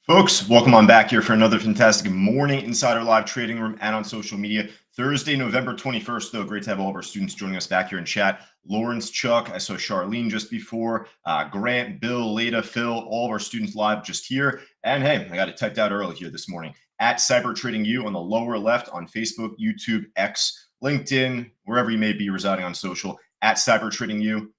Folks, welcome on back here for another fantastic morning inside our live trading room and on social media. Thursday, November 21st, though. Great to have all of our students joining us back here in chat. Lawrence, Chuck, I saw Charlene just before, Grant, Bill, Leda, Phil, all of our students live just here. And hey, I got it typed out early here this morning at Cyber Trading U on the lower left on Facebook, YouTube, X, LinkedIn, wherever you may be residing on social, at Cyber Trading U.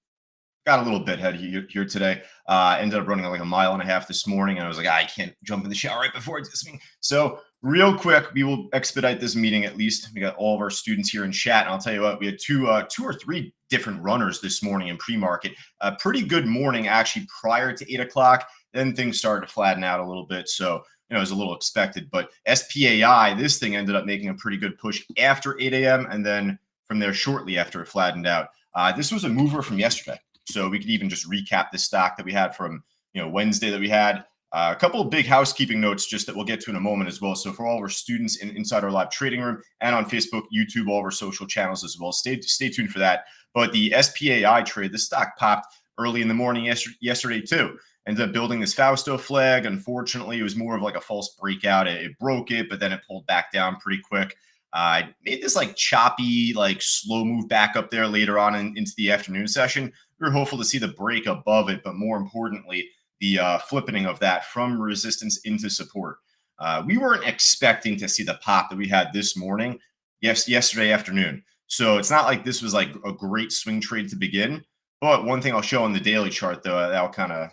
Got a little bit head here today. Ended up running like a mile and a half this morning. And I was like, I can't jump in the shower right before this meeting. So real quick, we will expedite this meeting at least. We got all of our students here in chat. And I'll tell you what, we had two or three different runners this morning in pre-market. A pretty good morning actually prior to 8 o'clock. Then things started to flatten out a little bit. So, it was a little expected. But SPAI, this thing ended up making a pretty good push after 8 a.m. And then from there shortly after it flattened out. This was a mover from yesterday. So we could even just recap the stock that we had from Wednesday that we had. A couple of big housekeeping notes just that we'll get to in a moment as well. So for all of our students inside our live trading room and on Facebook, YouTube, all of our social channels as well, stay tuned for that. But the SPAI trade, the stock popped early in the morning yesterday too. Ended up building this Fausto flag. Unfortunately, it was more of like a false breakout. It broke it, but then it pulled back down pretty quick. I made this like choppy, like slow move back up there later on into the afternoon session. We were hopeful to see the break above it, but more importantly, the flipping of that from resistance into support. We weren't expecting to see the pop that we had this morning, yesterday afternoon. So it's not like this was like a great swing trade to begin. But one thing I'll show on the daily chart, though, that'll kind of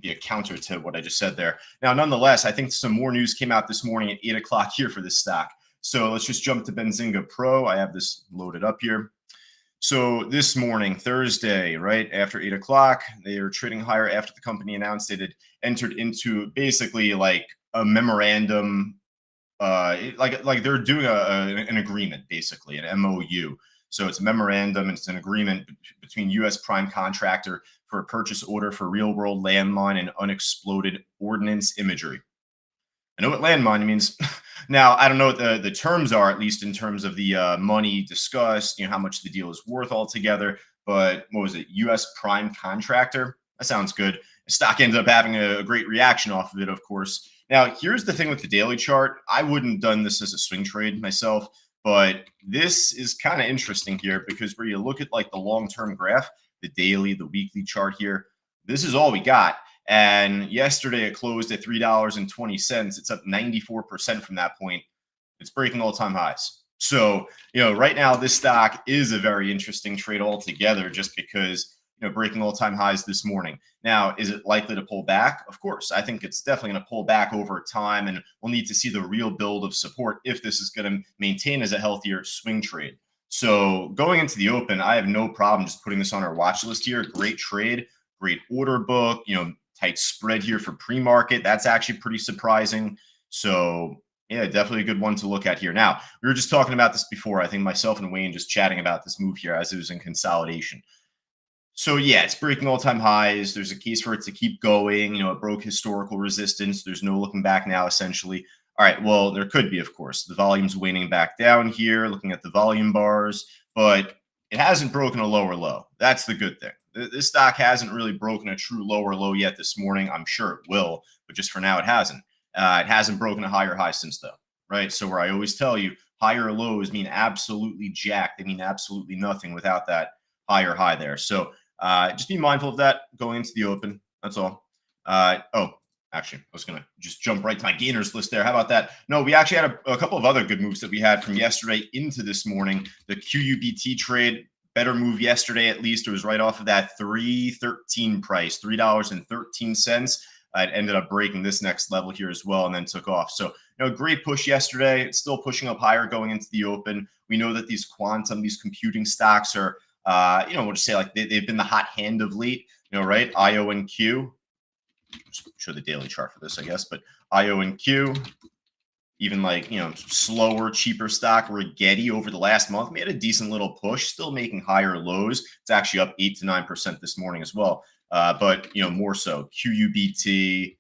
be a counter to what I just said there. Now, nonetheless, I think some more news came out this morning at 8 o'clock here for this stock. So let's just jump to Benzinga Pro. I have this loaded up here. So this morning, Thursday, right after 8 o'clock, they are trading higher after the company announced it had entered into basically like a memorandum, like they're doing an agreement, basically an MOU. So it's a memorandum. It's an agreement between U.S. prime contractor for a purchase order for real-world landmine and unexploded ordnance imagery. I know what landmine means. Now, I don't know what the terms are, at least in terms of the money discussed, how much the deal is worth altogether. But what was it? U.S. prime contractor? That sounds good. The stock ended up having a great reaction off of it, of course. Now, here's the thing with the daily chart. I wouldn't have done this as a swing trade myself, but this is kind of interesting here because where you look at like the long-term graph, the daily, the weekly chart here, this is all we got. And yesterday it closed at $3.20. It's up 94% from that point. It's breaking all-time highs. So, right now this stock is a very interesting trade altogether just because, breaking all-time highs this morning. Now, is it likely to pull back? Of course. I think it's definitely going to pull back over time, and we'll need to see the real build of support if this is going to maintain as a healthier swing trade. So going into the open, I have no problem just putting this on our watch list here. Great trade, great order book, tight spread here for pre-market. That's actually pretty surprising. So yeah, definitely a good one to look at here. Now, we were just talking about this before. I think myself and Wayne just chatting about this move here as it was in consolidation. So yeah, it's breaking all-time highs. There's a case for it to keep going. It broke historical resistance. There's no looking back now, essentially. All right, well, there could be, of course. The volume's waning back down here, looking at the volume bars, but it hasn't broken a lower low. That's the good thing. This stock hasn't really broken a true lower low yet this morning. I'm sure it will, but just for now, it hasn't. It hasn't broken a higher high since, though, right? So where I always tell you, higher lows mean absolutely jack. They mean absolutely nothing without that higher high there. So just be mindful of that going into the open. That's all. Actually, I was going to just jump right to my gainers list there. How about that? No, we actually had a couple of other good moves that we had from yesterday into this morning. The QUBT trade, better move yesterday, at least. It was right off of that $3.13 price, $3.13. It ended up breaking this next level here as well and then took off. So, great push yesterday. It's still pushing up higher going into the open. We know that these computing stocks are, we'll just say like they've been the hot hand of late, right? IO and Q. Just show the daily chart for this, I guess, but IO and Q, even like, slower, cheaper stock, Rigetti over the last month made a decent little push, still making higher lows. It's actually up 8 to 9% this morning as well. But, more so QUBT,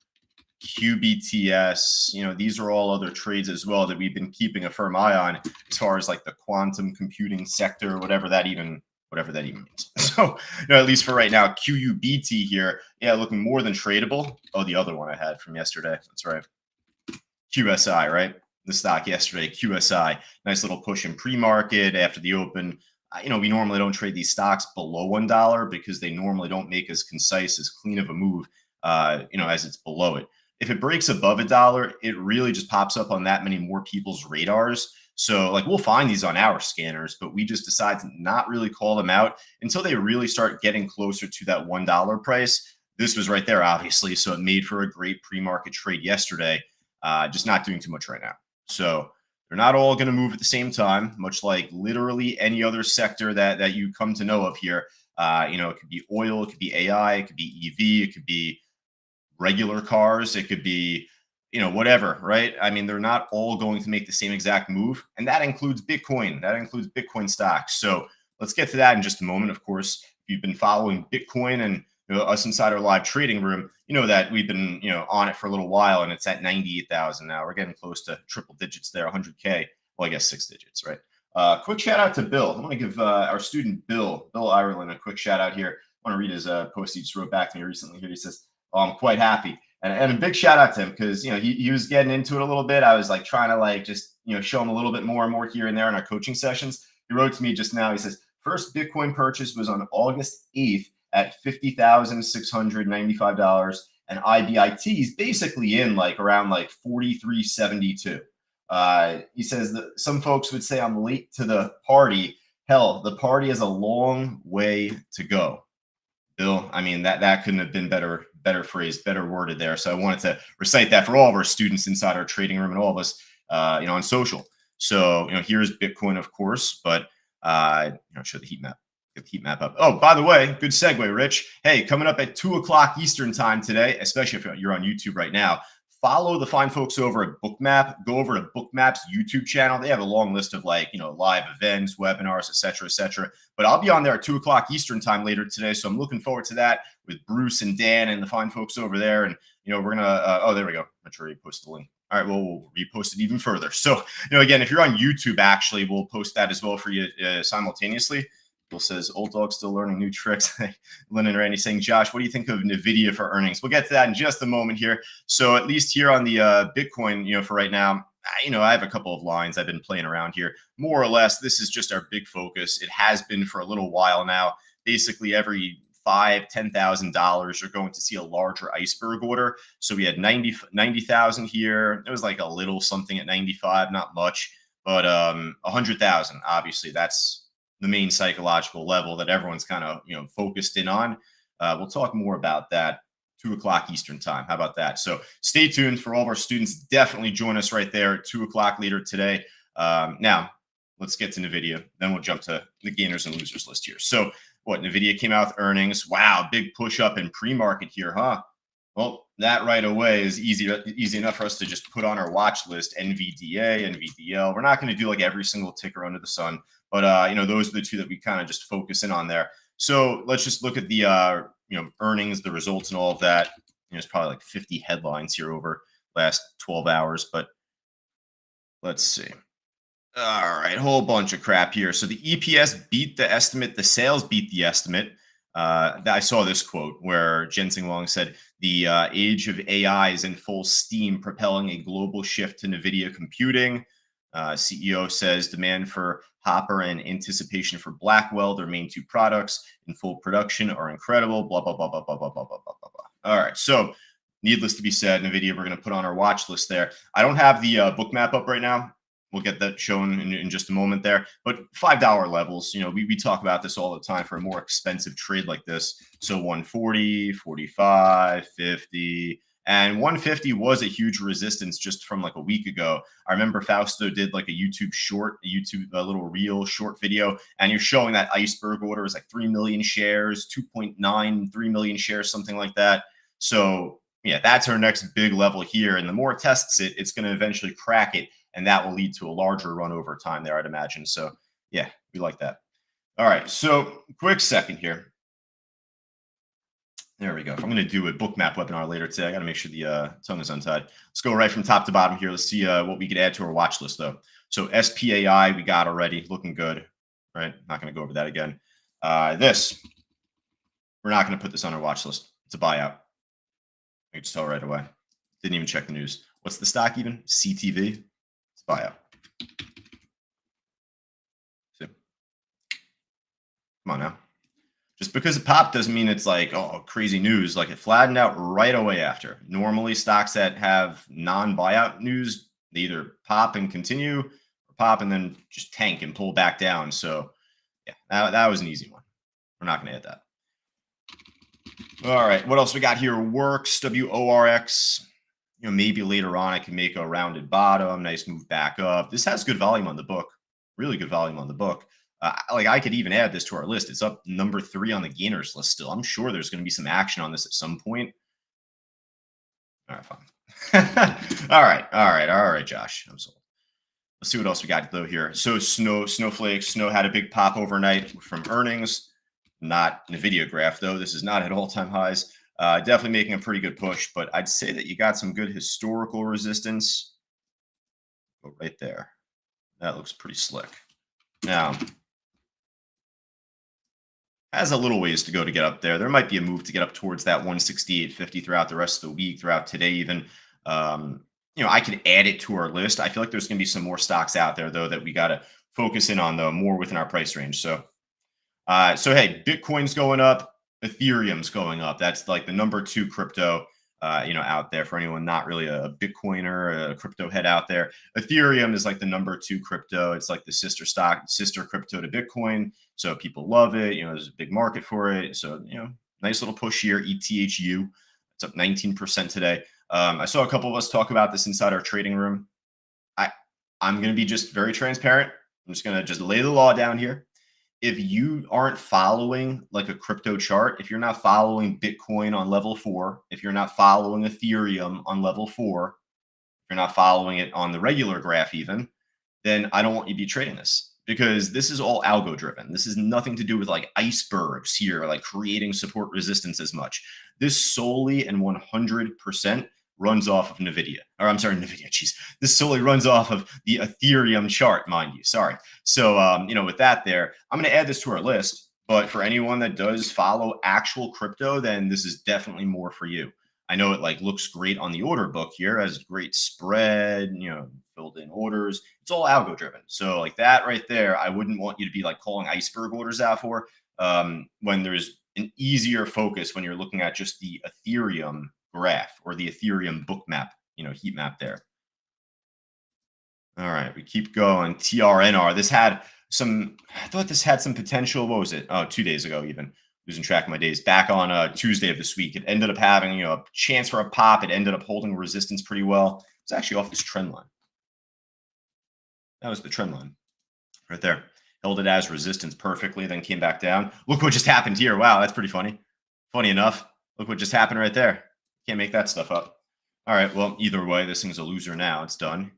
QBTS, these are all other trades as well that we've been keeping a firm eye on as far as like the quantum computing sector, whatever that even whatever that even means. So, at least for right now, QUBT here, yeah, looking more than tradable. Oh, the other one I had from yesterday. That's right. QSI, right? The stock yesterday, QSI, nice little push in pre-market after the open. We normally don't trade these stocks below $1 because they normally don't make as concise, as clean of a move, as it's below it. If it breaks above $1, it really just pops up on that many more people's radars. So, like, we'll find these on our scanners, but we just decide to not really call them out until they really start getting closer to that $1 price. This was right there, obviously, so it made for a great pre-market trade yesterday. Just not doing too much right now. So they're not all going to move at the same time, much like literally any other sector that you come to know of here. It could be oil, it could be AI, it could be EV, it could be regular cars, it could be, whatever, right? I mean, they're not all going to make the same exact move. And that includes Bitcoin. That includes Bitcoin stocks. So let's get to that in just a moment. Of course, if you've been following Bitcoin and us inside our live trading room, you know that we've been, on it for a little while, and it's at 98,000 now. We're getting close to triple digits there, 100K. Well, I guess 6 digits, right? Quick shout out to Bill. I want to give our student Bill Ireland a quick shout out here. I want to read his post he just wrote back to me recently here. He says, "Oh, I'm quite happy." And a big shout out to him because, he was getting into it a little bit. I was like trying to just, show him a little bit more and more here and there in our coaching sessions. He wrote to me just now. He says, "First Bitcoin purchase was on August 8th at $50,695. And IBIT is basically in around 43.72. He says that some folks would say I'm late to the party. Hell, the party has a long way to go." Bill, I mean, that couldn't have been better phrased, better worded there. So I wanted to recite that for all of our students inside our trading room and all of us, on social. So, here's Bitcoin, of course, but show the heat map. Get the heat map up. Oh, by the way, good segue, Rich. Hey, coming up at 2 o'clock Eastern time today, especially if you're on YouTube right now, follow the fine folks over at Bookmap. Go over to Bookmap's YouTube channel. They have a long list of live events, webinars, et cetera, But I'll be on there at 2 o'clock Eastern time later today. So I'm looking forward to that with Bruce and Dan and the fine folks over there. And, we're going to, oh, there we go. I'm sure you posted the link. All right, well, we'll repost it even further. So, again, if you're on YouTube, actually, we'll post that as well for you simultaneously. Bill says, "Old dog still learning new tricks." Lynn and Randy saying, "Josh, what do you think of NVIDIA for earnings?" We'll get to that in just a moment here. So at least here on the Bitcoin, for right now, I have a couple of lines I've been playing around here. More or less, this is just our big focus. It has been for a little while now. Basically, every $5,000-$10,000 you're going to see a larger iceberg order. So we had 90,000 here. There was a little something at 95, not much, but 100,000. Obviously, that's the main psychological level that everyone's kind of focused in on. We'll talk more about that 2 o'clock Eastern time. How about that? So stay tuned for all of our students. Definitely join us right there at 2 o'clock later today. Now let's get to NVIDIA. Then we'll jump to the gainers and losers list here. So NVIDIA came out with earnings. Wow, big push up in pre-market here, huh? Well, that right away is easy enough for us to just put on our watch list. NVDA, NVDL. We're not going to do every single ticker under the sun. But, those are the two that we kind of just focus in on there. So let's just look at the, earnings, the results and all of that. There's probably 50 headlines here over last 12 hours. But let's see. All right, whole bunch of crap here. So the EPS beat the estimate. The sales beat the estimate. I saw this quote where Jensen Long said, "The age of AI is in full steam, propelling a global shift to NVIDIA computing." CEO says demand for Hopper and anticipation for Blackwell, their main two products in full production, are incredible. Blah, blah, blah, blah, blah, blah, blah, blah, blah, blah. All right. So needless to be said, NVIDIA, we're going to put on our watch list there. I don't have the book map up right now. We'll get that shown in just a moment there. But $5 levels, we talk about this all the time for a more expensive trade like this. So 140, 45, 50. And 150 was a huge resistance just from a week ago. I remember Fausto did a YouTube short, a little reel short video, and you're showing that iceberg order is 3 million shares, 2.93 million shares, something like that. So yeah, that's our next big level here. And the more it tests it, it's going to eventually crack it. And that will lead to a larger run over time there, I'd imagine. So yeah, we like that. All right. So quick second here. There we go. If I'm going to do a book map webinar later today, I got to make sure the tongue is untied. Let's go right from top to bottom here. Let's see what we could add to our watch list, though. So SPAI, we got already. Looking good, right? Not going to go over that again. This, we're not going to put this on our watch list. It's a buyout. I can just tell right away. Didn't even check the news. What's the stock even? CTV. It's buyout. See? Come on now. Just because it popped doesn't mean it's like, oh, crazy news. Like it flattened out right away after. Normally, stocks that have non-buyout news, they either pop and continue or pop and then just tank and pull back down. So, yeah, that was an easy one. We're not going to hit that. All right. What else we got here? Works, WORX. Maybe later on I can make a rounded bottom, nice move back up. This has good volume on the book. Really good volume on the book. Like I could even add this to our list. It's up number 3 on the gainers list still. I'm sure there's going to be some action on this at some point. All right, fine. All right, Josh. I'm sold. Let's see what else we got though here. So Snowflake had a big pop overnight from earnings. Not NVIDIA graph though. This is not at all-time highs. Definitely making a pretty good push, but I'd say that you got some good historical resistance. Go right there. That looks pretty slick. Now, has a little ways to go to get up there. There might be a move to get up towards that 168.50 throughout the rest of the week, throughout today even. I could add it to our list. I feel like there's going to be some more stocks out there, though, that we got to focus in on, though, more within our price range. So hey, Bitcoin's going up. Ethereum's going up. That's like the number 2 crypto, out there for anyone not really a Bitcoiner, a crypto head out there. Ethereum is like the number 2 crypto. It's like the sister crypto to Bitcoin. So people love it. There's a big market for it. So, nice little push here. ETHU. It's up 19% today. I saw a couple of us talk about this inside our trading room. I'm going to be just very transparent. I'm just going to just lay the law down here. If you aren't following like a crypto chart, if you're not following Bitcoin on level 4, if you're not following Ethereum on level 4, if you're not following it on the regular graph even, then I don't want you to be trading this, because this is all algo driven. This has nothing to do with like icebergs here, like creating support resistance as much. This solely and 100% runs off of NVIDIA. This solely runs off of the Ethereum chart, mind you. Sorry. So, with that there, I'm going to add this to our list. But for anyone that does follow actual crypto, then this is definitely more for you. I know it like looks great on the order book here, as great spread, filled in orders. It's all algo driven. So like that right there, I wouldn't want you to be like calling iceberg orders out for when there's an easier focus when you're looking at just the Ethereum graph or the Ethereum book map, heat map there. All right, we keep going. TRNR. I thought this had some potential. What was it? Oh, 2 days ago, even losing track of my days. Back on Tuesday of this week, it ended up having a chance for a pop. It ended up holding resistance pretty well. It's actually off this trend line. That was the trend line right there. Held it as resistance perfectly, then came back down. Look what just happened here. Wow, that's pretty funny. Funny enough, look what just happened right there. Can't make that stuff up. All right, well, either way, this thing's a loser now. It's done.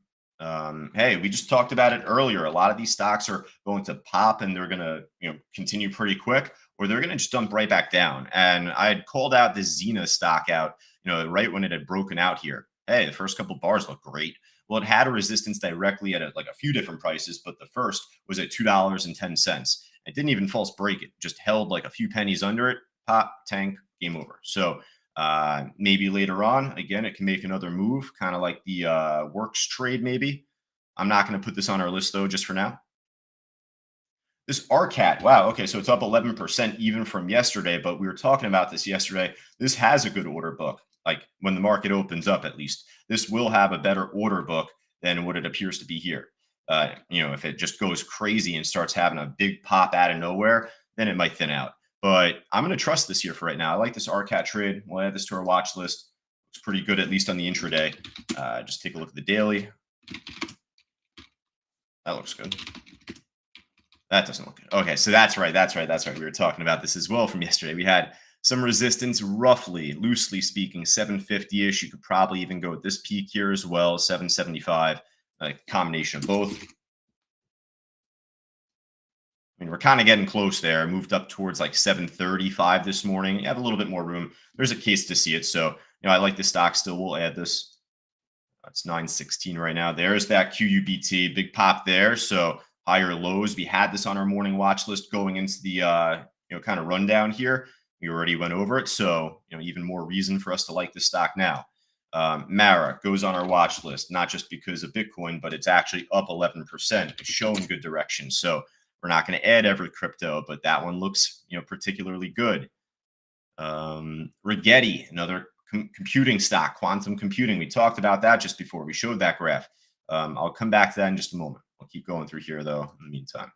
Hey, we just talked about it earlier. A lot of these stocks are going to pop and they're going to, continue pretty quick, or they're going to just dump right back down. And I had called out this Xena stock out, right when it had broken out here. Hey, the first couple bars look great. Well, it had a resistance directly at like a few different prices, but the first was at $2.10. It didn't even false break it, just held like a few pennies under it, pop, tank, game over. So maybe later on, again, it can make another move, kind of like the works trade maybe. I'm not going to put this on our list though, just for now. This RCAT, wow, okay, so it's up 11% even from yesterday, but we were talking about this yesterday. This has a good order book. Like when the market opens up, at least, this will have a better order book than what it appears to be here. If it just goes crazy and starts having a big pop out of nowhere, then it might thin out. But I'm going to trust this here for right now. I like this RCAT trade. We'll add this to our watch list. Looks pretty good, at least on the intraday. Just take a look at the daily. That looks good. That doesn't look good. Okay, so that's right. We were talking about this as well from yesterday. We had some resistance, roughly, loosely speaking, 750-ish. You could probably even go with this peak here as well, 775. A combination of both. I mean, we're kind of getting close there. Moved up towards like 735 this morning. You have a little bit more room. There's a case to see it. So, I like the stock still. We'll add this. It's 916 right now. There's that QUBT. Big pop there. So higher lows. We had this on our morning watch list going into the kind of rundown here. We already went over it, so even more reason for us to like this stock now. Mara goes on our watch list, not just because of Bitcoin, but it's actually up 11%. It's showing good direction. So we're not going to add every crypto, but that one looks, particularly good. Rigetti, another computing stock, quantum computing. We talked about that just before. We showed that graph. I'll come back to that in just a moment. I'll keep going through here, though, in the meantime.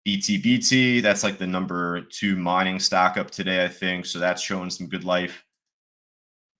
BT, that's like the number 2 mining stock up today, I think. So that's showing some good life.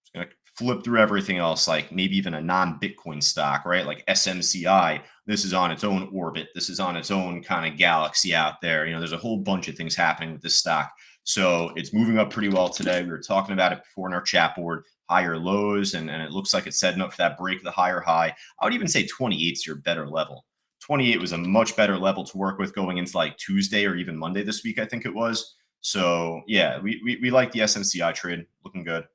Just going to flip through everything else, like maybe even a non-Bitcoin stock, right? Like SMCI. This is on its own orbit. This is on its own kind of galaxy out there. There's a whole bunch of things happening with this stock. So it's moving up pretty well today. We were talking about it before in our chat board, higher lows, and it looks like it's setting up for that break of the higher high. I would even say 28 is your better level. 28 was a much better level to work with going into like Tuesday or even Monday this week, I think it was. So yeah, we like the SMCI trade, looking good.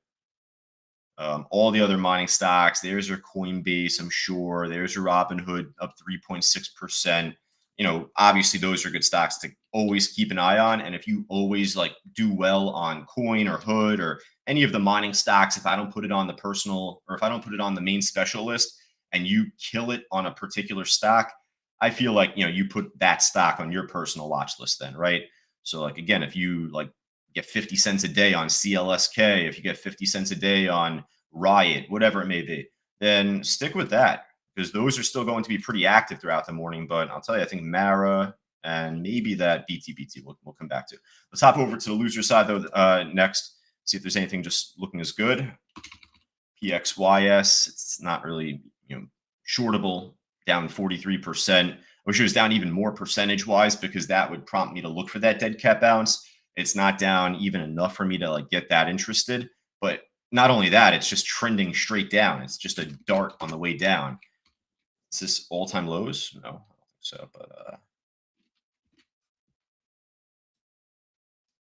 All the other mining stocks, there's your Coinbase, I'm sure. There's your Robinhood up 3.6%. Obviously those are good stocks to always keep an eye on. And if you always like do well on Coin or Hood or any of the mining stocks, if I don't put it on the personal or if I don't put it on the main special list and you kill it on a particular stock, I feel like, you put that stock on your personal watch list then, right? So like, again, if you like get 50 cents a day on CLSK, if you get 50 cents a day on Riot, whatever it may be, then stick with that because those are still going to be pretty active throughout the morning. But I'll tell you, I think Mara and maybe that BT we'll come back to. Let's hop over to the loser side though next, see if there's anything just looking as good. PXYS, it's not really, shortable, down 43%. I wish it was down even more percentage-wise because that would prompt me to look for that dead cat bounce. It's not down even enough for me to like get that interested. But not only that, it's just trending straight down. It's just a dart on the way down. Is this all-time lows? No, I don't think so. But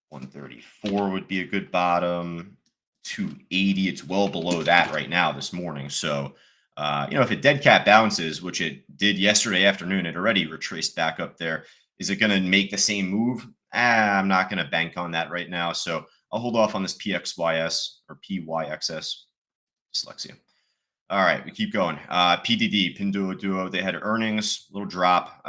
134 would be a good bottom. 280, it's well below that right now this morning. So if a dead cat bounces, which it did yesterday afternoon, it already retraced back up there. Is it going to make the same move? I'm not going to bank on that right now. So I'll hold off on this PXYS or PYXS. Dyslexia. All right, we keep going. PDD, Pinduoduo, they had earnings, little drop.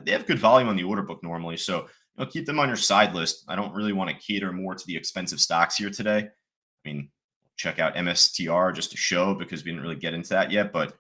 They have good volume on the order book normally. So keep them on your side list. I don't really want to cater more to the expensive stocks here today. I mean, check out MSTR just to show because we didn't really get into that yet. But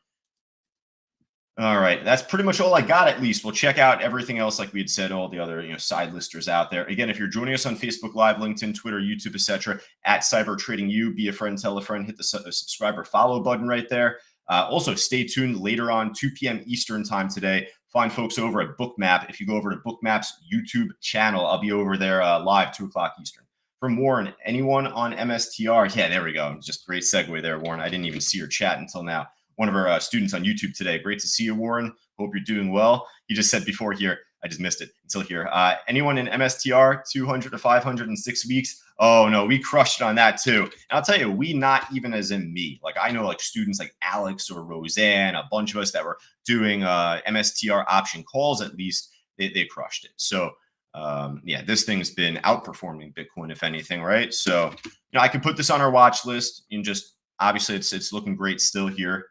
all right, that's pretty much all I got. At least we'll check out everything else, like we had said, all the other side listers out there. Again, if you're joining us on Facebook Live, LinkedIn, Twitter, YouTube, etc., at Cyber Trading U, be a friend, tell a friend, hit the subscribe or follow button right there. Also, stay tuned later on, 2 p.m. Eastern time today. Find folks over at Bookmap. If you go over to Bookmap's YouTube channel, I'll be over there live 2 o'clock Eastern. From Warren, anyone on MSTR? Yeah, there we go. Just great segue there, Warren. I didn't even see your chat until now. One of our students on YouTube today. Great to see you, Warren. Hope you're doing well. He just said before here, I just missed it until here. Anyone in MSTR, 200 to 500 in 6 weeks? Oh, no, we crushed it on that too. And I'll tell you, we not even as in me. Like I know like students like Alex or Roseanne, a bunch of us that were doing MSTR option calls at least, they crushed it. So yeah, this thing's been outperforming Bitcoin, if anything, right? So, I could put this on our watch list and just obviously it's looking great still here.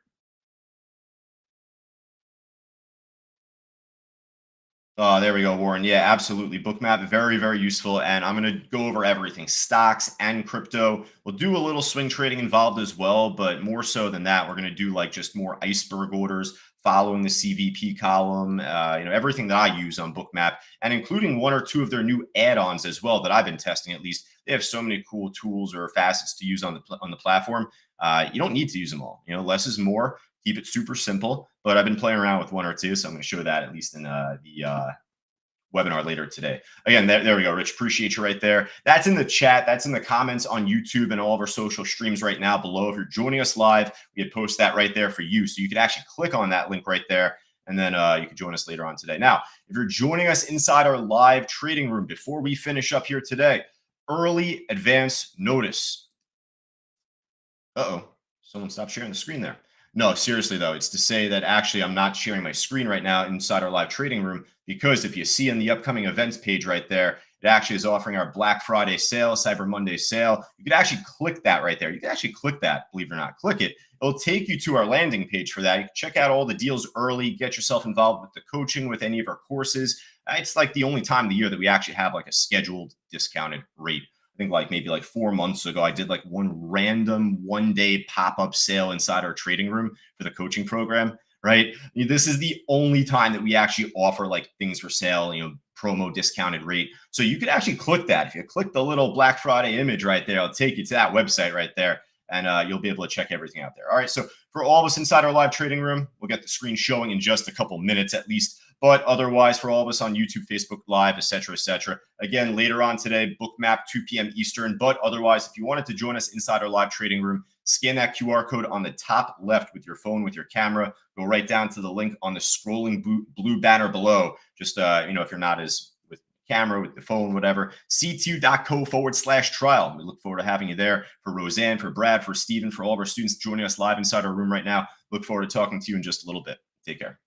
There we go, Warren. Yeah, absolutely. Bookmap, very, very useful. And I'm going to go over everything, stocks and crypto. We'll do a little swing trading involved as well, but more so than that, we're going to do like just more iceberg orders following the CVP column, everything that I use on Bookmap, and including 1 or 2 of their new add-ons as well that I've been testing. At least they have so many cool tools or facets to use on the platform. You don't need to use them all. Less is more. Keep it super simple. But I've been playing around with 1 or 2, so I'm going to show that at least in the webinar later today. Again, there we go, Rich. Appreciate you right there. That's in the chat. That's in the comments on YouTube and all of our social streams right now below. If you're joining us live, we had post that right there for you. So you could actually click on that link right there, and then you can join us later on today. Now, if you're joining us inside our live trading room, before we finish up here today, early advance notice. Uh-oh, someone stopped sharing the screen there. No, seriously, though, it's to say that actually I'm not sharing my screen right now inside our live trading room because if you see in the upcoming events page right there, It actually is offering our Black Friday sale, Cyber Monday sale. You could actually click that right there. You can actually click that, believe it or not, click it. It'll take you to our landing page for that. You can check out all the deals early, get yourself involved with the coaching, with any of our courses. It's like the only time of the year that we actually have like a scheduled discounted rate. I think like maybe like 4 months ago, I did like one random 1 day pop-up sale inside our trading room for the coaching program, right? This is the only time that we actually offer like things for sale, promo discounted rate. So you could actually click that. If you click the little Black Friday image right there, it'll take you to that website right there. And you'll be able to check everything out there. All right. So for all of us inside our live trading room, we'll get the screen showing in just a couple minutes at least. But otherwise, for all of us on YouTube, Facebook Live, etc., again, later on today, bookmap 2 p.m. Eastern. But otherwise, if you wanted to join us inside our live trading room, scan that QR code on the top left with your phone, with your camera. Go right down to the link on the scrolling blue banner below. Just, if you're not as with camera, with the phone, whatever, ctu.co/trial. We look forward to having you there. For Roseanne, for Brad, for Steven, for all of our students joining us live inside our room right now. Look forward to talking to you in just a little bit. Take care.